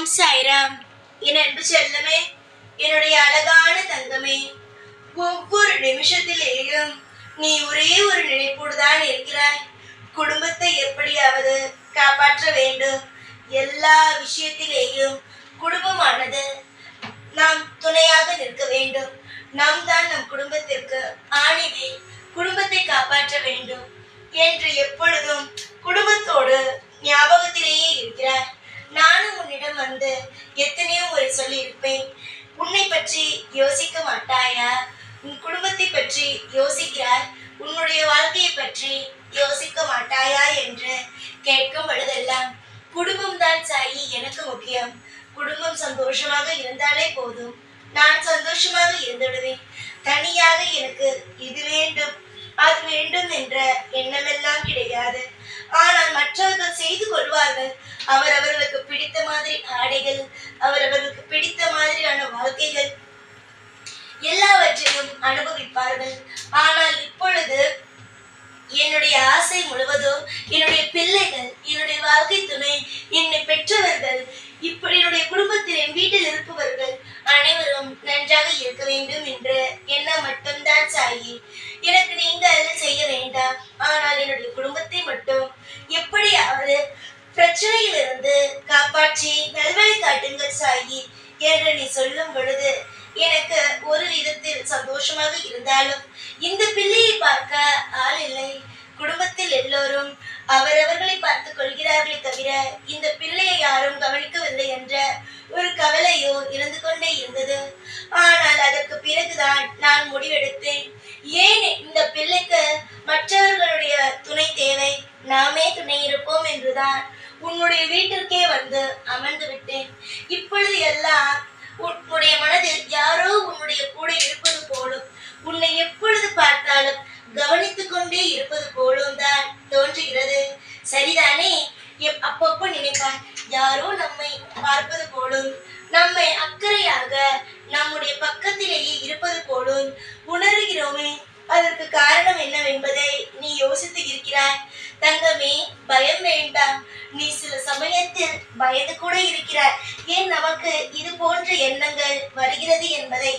ஓம் சாய்ராம். என் அன்பு செல்லமே, என்னுடைய அழகான தங்கமே, ஒவ்வொரு நிமிஷத்திலேயும் நீ ஒரே ஒரு நினைப்போடு தான் இருக்கிறாய். குடும்பத்தை எப்படியாவது காப்பாற்ற வேண்டும். எல்லா விஷயத்திலேயும் குடும்பமானது நாம் துணையாக நிற்க வேண்டும். நாம் தான் நம் குடும்பத்திற்கு ஆணிவே. குடும்பத்தை காப்பாற்ற வேண்டும் என்று எப்பொழுதும் குடும்பத்தோடு ஞாபகத்திலேயே இருக்கிறார். நானும் உன்னிடம் வந்து எத்தனையோ முறை சொல்லி இருப்பேன். உன்னை பற்றி யோசிக்க மாட்டாயா? உன் குடும்பத்தை பற்றி யோசிக்கிறாய், உன்னுடைய வாழ்க்கையை பற்றி யோசிக்க மாட்டாயா என்று கேட்கும் பொழுதெல்லாம் குடும்பம் தான் சாயி எனக்கு முக்கியம். குடும்பம் சந்தோஷமாக இருந்தாலே போதும், நான் சந்தோஷமாக இருந்துடுவேன். தனியாக எனக்கு இது வேண்டும் அது வேண்டும் என்ற எண்ணமெல்லாம் கிடையாது. ஆனால் மற்றவர்கள் செய்து கொள்வார்கள். அவரவர்களுக்கு பிடித்த மாதிரி ஆடைகள், அவரவர்களுக்கு பிடித்த மாதிரியான வாழ்க்கைகள் எல்லாவற்றையும் அனுபவிப்பார்கள். ஆனால் இப்பொழுது என்னுடைய ஆசை முழுவதும் என்னுடைய பிள்ளைகள், என்னுடைய வாழ்க்கை துணை, என்னை பெற்றவர்கள், இப்படி என்னுடைய குடும்பத்தில் என் வீட்டில் இருப்பவர்கள் அனைவரும் நன்றாக இருக்க வேண்டும் என்ற எண்ணம் மட்டும்தான் சாயி. எனக்கு நீங்கள் செய்ய வேண்டாம், ஆனால் என்னுடைய குடும்பத்தை மட்டும் எப்படியாவது பிரச்சனையிலிருந்து காப்பாற்றி நல்வழி காட்டுங்கள் சாயி என்று நீ சொல்லும் பொழுது எனக்கு ஒரு விதத்தில் சந்தோஷமாக இருந்தாலும் இந்த பிள்ளையை பார்க்க ஆள் இல்லை. குடும்பத்தில் எல்லோரும் அவரவர்களை பார்த்துக் கொள்கிறார்களே தவிர இந்த பிள்ளையை யாரும் கவனிக்கவில்லை என்ற ஒரு கவலையோ இருந்து கொண்டே இருந்தது. ஆனால் அதற்கு பிறகுதான் நான் முடிவெடுத்தேன். ஏன் இந்த பிள்ளைக்கு மற்றவர்களுடைய துணை தேவை, நாமே துணை இருப்போம் என்றுதான் உன்னுடைய வீட்டிற்கே வந்து அமர்ந்து விட்டேன். இப்பொழுது எல்லாம் உன்னுடைய மனதில் யாரோ உன்னுடைய கூட இருப்பது போலும், உன்னை எப்பொழுது பார்த்தாலும் கவனித்துக் கொண்டே இருப்பது போலும் தான் தோன்றுகிறது. சரிதானே? அப்பப்போ நினைப்பார், யாரோ நம்மை பார்ப்பது போலும், நம்மை அக்கறையாக நம்முடைய பக்கத்திலேயே இருப்பது போலும் உணர்கிறோமே. அதற்கு காரணம் என்னவென்பதை நீ யோசித்து இருக்கிறாய். தங்கமே, பயம் வேண்டாம். நீ சில சமயத்தில் பயந்து கூட இருக்கிறாய். ஏன் நமக்கு இது போன்ற எண்ணங்கள் வருகிறது என்பதை.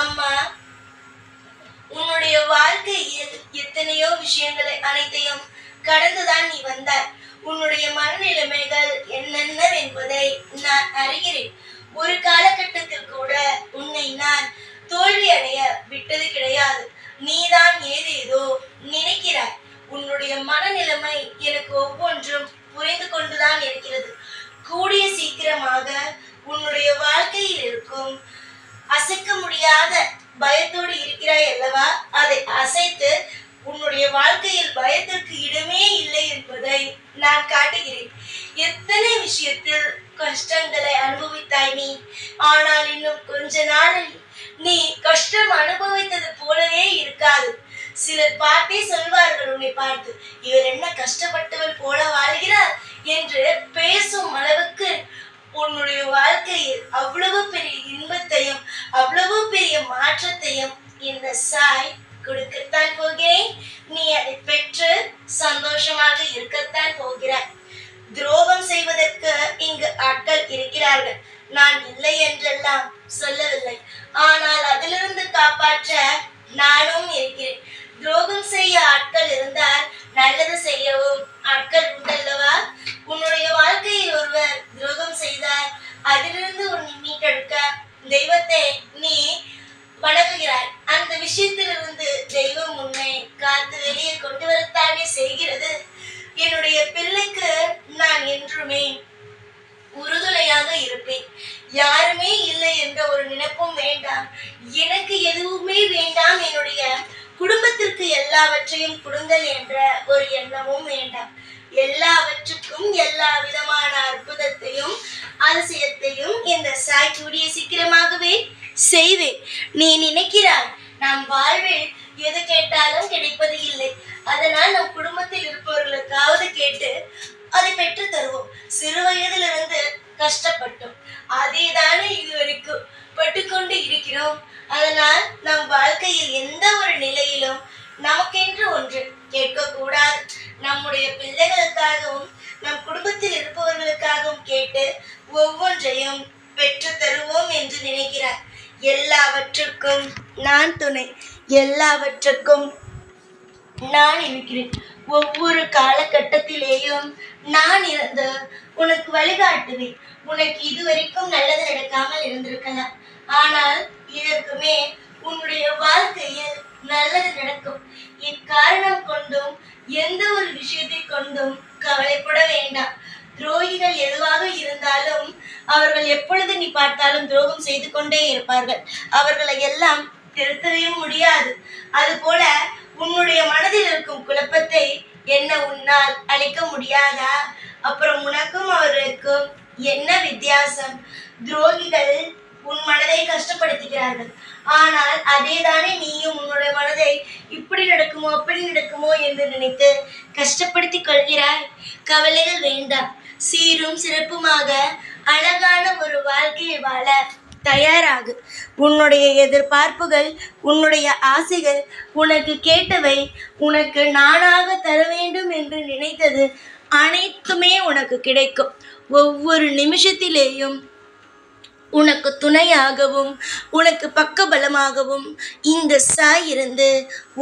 அம்மா, உன்னுடைய வாழ்க்கையில் எத்தனையோ விஷயங்களை அனைத்தையும் கடந்துதான் நீ வந்தாய். உன்னுடைய மனநிலைமைகள் என்னென்ன என்பதை நான் அறிகிறேன். ஒரு காலகட்டத்தில் கூட உன்னை நான் தோல்வி அடைய விட்டது கிடையாது. நீதான் ஏதேதோ நினைக்கிறாய். உன்னுடைய மனநிலைமை எனக்கு ஒவ்வொன்றும் புரிந்து கொண்டுதான் இருக்கிறது. கூடிய சீக்கிரமாக உன்னுடைய வாழ்க்கையில் இருக்கும் அசைக்க முடியாத பயத்தோடு இருக்கிறாய் அல்லவா, அதை அசைத்து உன்னுடைய வாழ்க்கையில் பயத்திற்கு இடமே இல்லை என்பதை நான் காட்டுகிறேன். எத்தனை விஷயத்தில் கஷ்டங்களை அனுபவித்தாய் நீ. ஆனால் இன்னும் கொஞ்ச நாளில் நீ கஷ்டம் அனுபவித்தது போலவே இருக்காது. சிலர் பார்த்தே சொல்வார்கள் உன்னை பார்த்து, இவர் என்ன கஷ்டப்பட்டவர் போல வாழ்கிறார் என்று பேசும் அளவுக்கு உன்னுடைய வாழ்க்கையில் அவ்வளவு பெரிய இன்பத்தையும் அவ்வளவு பெரிய மாற்றத்தையும் இந்த சாய் கொடுக்கத்தான் போகிறேன். நீ அதை பெற்று சந்தோஷமாக இருக்கத்தான் போகிறாய். துரோகம் செய்வதற்கு இங்கு ஆட்கள் இருக்கிறார்கள், நான் இல்லை என்றெல்லாம் சொல்லவில்லை. ஆனால் அதிலிருந்து காப்பாற்ற நானும் இருக்கிறேன். துரோகம் செய்ய ஆட்கள் இருந்தால் நல்லது செய்யவும் ஆட்கள் உண்டல்லவா. உன்னுடைய வாழ்க்கையில் ஒருவர் துரோகம் செய்தால் அதிலிருந்து உன்னை மீட்டெடுக்க தெய்வத்தை நீ வணங்குகிறாய். அந்த விஷயத்திலிருந்து தெய்வம் உன்னை காத்து வெளியே கொண்டு வரத்தானே செய்கிறது. என்னுடைய பிள்ளைக்கு நான் என்றுமே உறுதுணையாக இருப்பேன். யாருமே இல்லை என்ற ஒரு நினைப்பும் வேண்டாம், எனக்கு எதுவுமே வேண்டாம், என்னுடைய குடும்பத்திற்கு எல்லாவற்றையும் கொடுங்கள் என்ற ஒரு எண்ணமும் வேண்டாம். எல்லாவற்றுக்கும் எல்லா விதமான அற்புதத்தையும் அதிசயத்தையும் இந்த சாய் கூடிய சீக்கிரமாகவே செய்வேன். நீ நினைக்கிறாய் நாம் வாழ்வில் எது கேட்டாலும் கிடைப்பது இல்லை, அதனால் நம் குடும்பத்தில் இருப்பவர்களுக்காவது கேட்டு அதை பெற்று தருவோம். சிறு வயதிலிருந்து கஷ்டப்பட்டோம், அதேதானே இதுவரைக்கும் பட்டுக்கொண்டு இருக்கிறோம். அதனால் நம் வாழ்க்கையில் எந்த ஒரு நிலையிலும் நமக்கென்று ஒன்று கேட்கக்கூடாது. நம்முடைய பிள்ளைகளுக்காகவும் நம் குடும்பத்தில் இருப்பவர்களுக்காகவும் கேட்டு ஒவ்வொன்றையும் பெற்று தருவோம் என்று நினைக்கிறார். எல்லாவற்றுக்கும் நான் துணை, எல்லாவற்றுக்கும் நான் இருக்கிறேன். ஒவ்வொரு காலகட்டத்திலேயும் நான் இருந்து உனக்கு வழிகாட்டுவேன். உனக்கு இதுவரைக்கும் நல்லது நடக்காமல் இருந்திருக்கலாம், ஆனால் இதற்குமே உன்னுடைய வாழ்க்கையில் நல்லது நடக்கும். இக்காரணம் கொண்டும் எந்த ஒரு விஷயத்தை கொண்டும் கவலைப்பட வேண்டாம். துரோகிகள் எதுவாக இருந்தாலும் அவர்கள் எப்பொழுது நீ பார்த்தாலும் துரோகம் செய்து கொண்டே இருப்பார்கள். அவர்களை எல்லாம் திருத்தவே முடியாது. அதுபோல உன்னுடைய மனதில் இருக்கும் குழப்பத்தை என்ன உன்னால் அழிக்க முடியாதா? அப்புறம் உனக்கும் அவர்களுக்கும் என்ன வித்தியாசம்? துரோகிகள் உன் மனதை கஷ்டப்படுத்துகிறார்கள், ஆனால் அதேதானே நீயும் உன்னுடைய மனதை இப்படி நடக்குமோ அப்படி நடக்குமோ என்று நினைத்து கஷ்டப்படுத்திக் கொள்கிறாய். கவலைகள் வேண்டாம். சீரும் சிறப்புமாக அழகான ஒரு வாழ்க்கையை வாழ தயாராகு. உன்னுடைய எதிர்பார்ப்புகள், உன்னுடைய ஆசைகள், உனக்கு கேட்டவை, உனக்கு நானாக தர வேண்டும் என்று நினைத்தது அனைத்துமே உனக்கு கிடைக்கும். ஒவ்வொரு நிமிஷத்திலேயும் உனக்கு துணையாகவும் உனக்கு பக்கபலமாகவும் இந்த சாய் இருந்து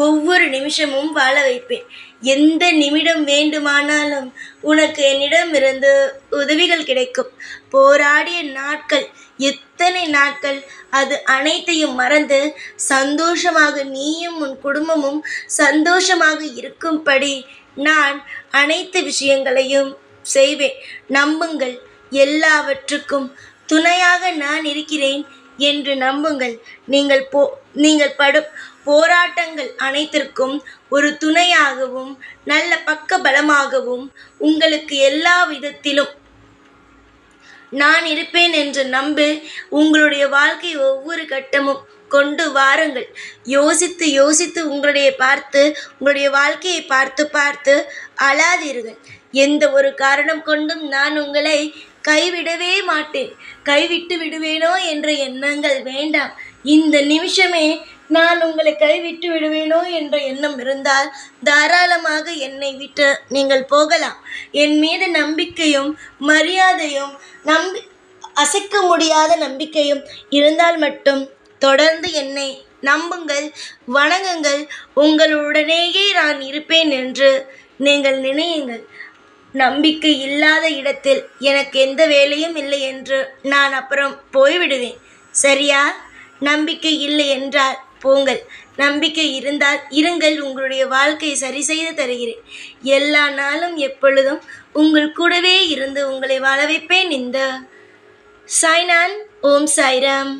ஒவ்வொரு நிமிஷமும் வாழ வைப்பேன். எந்த நிமிடம் வேண்டுமானாலும் உனக்கு என்னிடமிருந்து உதவிகள் கிடைக்கும். போராடிய நாட்கள் எத்தனை நாட்கள், அது அனைத்தையும் மறந்து சந்தோஷமாக நீயும் உன் குடும்பமும் சந்தோஷமாக இருக்கும்படி நான் அனைத்து விஷயங்களையும் செய்வேன். நம்புங்கள், எல்லாவற்றுக்கும் துணையாக நான் இருக்கிறேன் என்று நம்புங்கள். நீங்கள் படும் போராட்டங்கள் அனைத்திற்கும் ஒரு துணையாகவும் நல்ல பக்க பலமாகவும் உங்களுக்கு எல்லா விதத்திலும் நான் இருப்பேன் என்று நம்பி உங்களுடைய வாழ்க்கை ஒவ்வொரு கட்டமும் கொண்டு வாருங்கள். யோசித்து யோசித்து உங்களுடைய வாழ்க்கையை பார்த்து அழாதீர்கள். எந்த ஒரு காரணம் கொண்டும் நான் உங்களை கைவிடவே மாட்டேன். கைவிட்டு விடுவேனோ என்ற எண்ணங்கள் வேண்டாம். இந்த நிமிஷமே நான் உங்களை கைவிட்டு விடுவேனோ என்ற எண்ணம் இருந்தால் தாராளமாக என்னை விட்டு நீங்கள் போகலாம். என் மீது நம்பிக்கையும் மரியாதையும் அசைக்க முடியாத நம்பிக்கையும் இருந்தால் மட்டும் தொடர்ந்து என்னை நம்புங்கள், வணங்குங்கள். உங்களுடனேயே நான் இருப்பேன் என்று நீங்கள் நினையுங்கள். நம்பிக்கை இல்லாத இடத்தில் எனக்கு எந்த வேலையும் இல்லை என்று நான் அப்புறம் போய்விடுவேன். சரியா? நம்பிக்கை இல்லை என்றால் போங்கள், நம்பிக்கை இருந்தால் இருங்கள். உங்களுடைய வாழ்க்கையை சரி செய்து தருகிறேன். எல்லா நாளும் எப்பொழுதும் உங்கள் கூடவே இருந்து உங்களை வாழ வைப்பேன். இந்த சாய்நான். ஓம் சாய்ராம்.